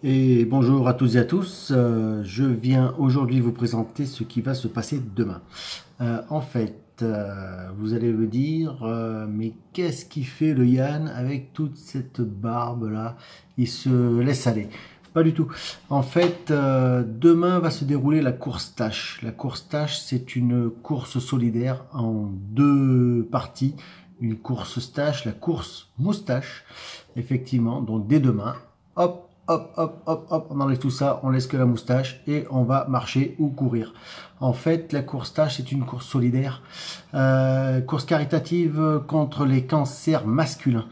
Et bonjour à toutes et à tous, je viens aujourd'hui vous présenter ce qui va se passer demain. Vous allez me dire, mais qu'est-ce qui fait le Yann avec toute cette barbe là? Il se laisse aller. Pas du tout. Demain va se dérouler la course Tâche. La course Tâche, c'est une course solidaire en deux parties. Une course Tâche, la course Moustache, effectivement, donc dès demain. Hop, hop, hop, hop, hop, on enlève tout ça, on laisse que la moustache et on va marcher ou courir. En fait, la course tâche, c'est une course solidaire, course caritative contre les cancers masculins.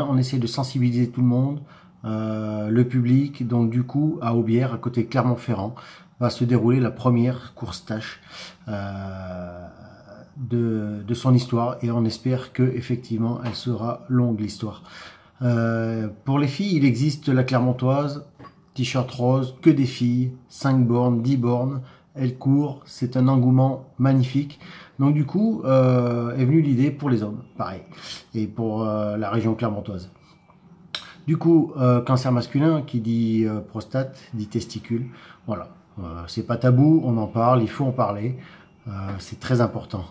On essaie de sensibiliser tout le monde, le public. Donc du coup, à Aubière, à côté de Clermont-Ferrand, va se dérouler la première course tâche de son histoire, et on espère que effectivement elle sera longue l'histoire. Pour les filles, il existe la Clermontoise, t-shirt rose, que des filles, 5 bornes, 10 bornes, elles courent, c'est un engouement magnifique. Donc du coup, est venue l'idée pour les hommes, pareil, et pour la région clermontoise. Du coup, cancer masculin, qui dit prostate, dit testicule, voilà. C'est pas tabou, on en parle, il faut en parler, c'est très important.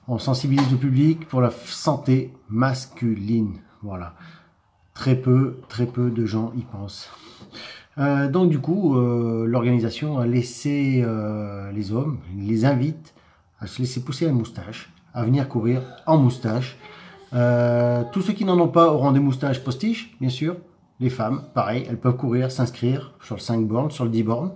On sensibilise le public pour la santé masculine, voilà. Très peu de gens y pensent. Donc du coup, l'organisation a laissé les hommes, les invite à se laisser pousser la moustache, à venir courir en moustache. Tous ceux qui n'en ont pas auront des moustaches postiches, bien sûr. Les femmes, pareil, elles peuvent courir, s'inscrire sur le 5 bornes, sur le 10 bornes.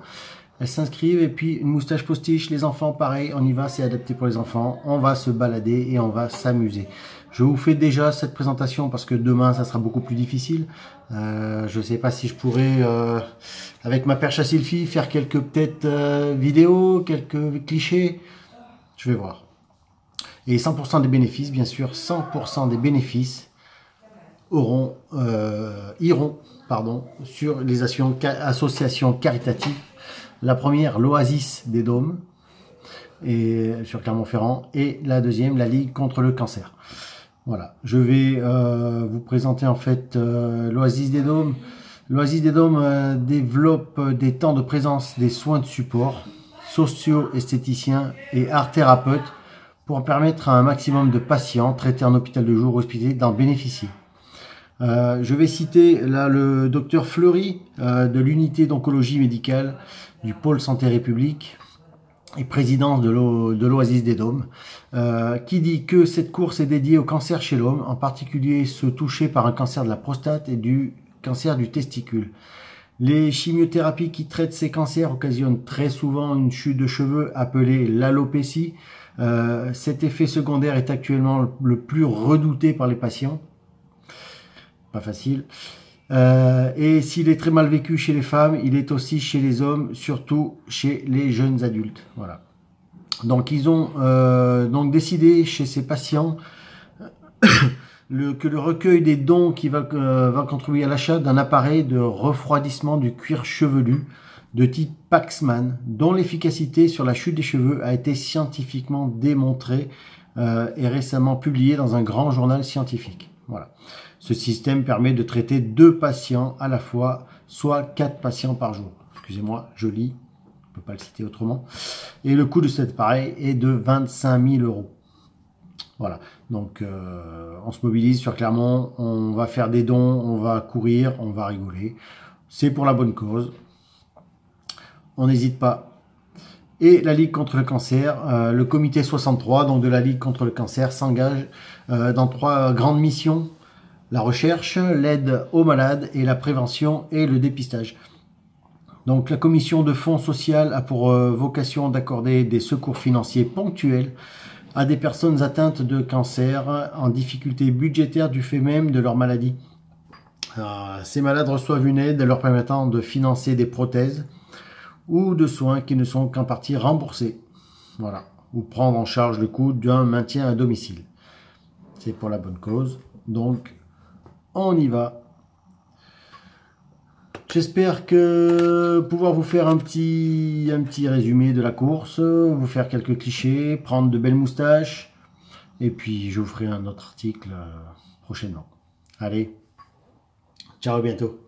Elles s'inscrivent et puis une moustache postiche. Les enfants, pareil, on y va, c'est adapté pour les enfants. On va se balader et on va s'amuser. Je vous fais déjà cette présentation parce que demain, ça sera beaucoup plus difficile. Je ne sais pas si je pourrais, avec ma perche à selfie, faire quelques peut-être vidéos, quelques clichés. Je vais voir. Et 100% des bénéfices, bien sûr, 100% des bénéfices iront sur les associations caritatives. La première, l'Oasis des Dômes, et sur Clermont-Ferrand, et la deuxième, la Ligue contre le cancer. Voilà, je vais vous présenter en fait l'Oasis des Dômes. L'Oasis des Dômes développe des temps de présence, des soins de support, socio-esthéticiens et art-thérapeutes pour permettre à un maximum de patients traités en hôpital de jour ou hospitalier d'en bénéficier. Je vais citer là le docteur Fleury de l'unité d'oncologie médicale du pôle santé République et présidence de l'Oasis des Dômes, qui dit que cette course est dédiée au cancer chez l'homme, en particulier ceux touchés par un cancer de la prostate et du cancer du testicule. Les chimiothérapies qui traitent ces cancers occasionnent très souvent une chute de cheveux appelée l'alopécie. Cet effet secondaire est actuellement le plus redouté par les patients. Pas facile. Et s'il est très mal vécu chez les femmes, il est aussi chez les hommes, surtout chez les jeunes adultes. Voilà. Donc ils ont donc décidé chez ces patients que le recueil des dons qui va contribuer à l'achat d'un appareil de refroidissement du cuir chevelu de type Paxman, dont l'efficacité sur la chute des cheveux a été scientifiquement démontrée et récemment publiée dans un grand journal scientifique. Voilà. Ce système permet de traiter 2 patients à la fois, soit 4 patients par jour. Excusez-moi, je lis, je ne peux pas le citer autrement. Et le coût de cet appareil est de 25 000 €. Voilà, donc on se mobilise sur Clermont, on va faire des dons, on va courir, on va rigoler. C'est pour la bonne cause. On n'hésite pas. Et la Ligue contre le cancer, le comité 63 donc de la Ligue contre le cancer s'engage dans 3 grandes missions. La recherche, l'aide aux malades et la prévention et le dépistage. Donc la commission de fonds social a pour vocation d'accorder des secours financiers ponctuels à des personnes atteintes de cancer en difficulté budgétaire du fait même de leur maladie. Ces malades reçoivent une aide leur permettant de financer des prothèses ou de soins qui ne sont qu'en partie remboursés. Voilà. Ou prendre en charge le coût d'un maintien à domicile. C'est pour la bonne cause. Donc on y va. J'espère que pouvoir vous faire un petit résumé de la course, vous faire quelques clichés, prendre de belles moustaches, et puis je vous ferai un autre article prochainement. Allez, ciao, à bientôt.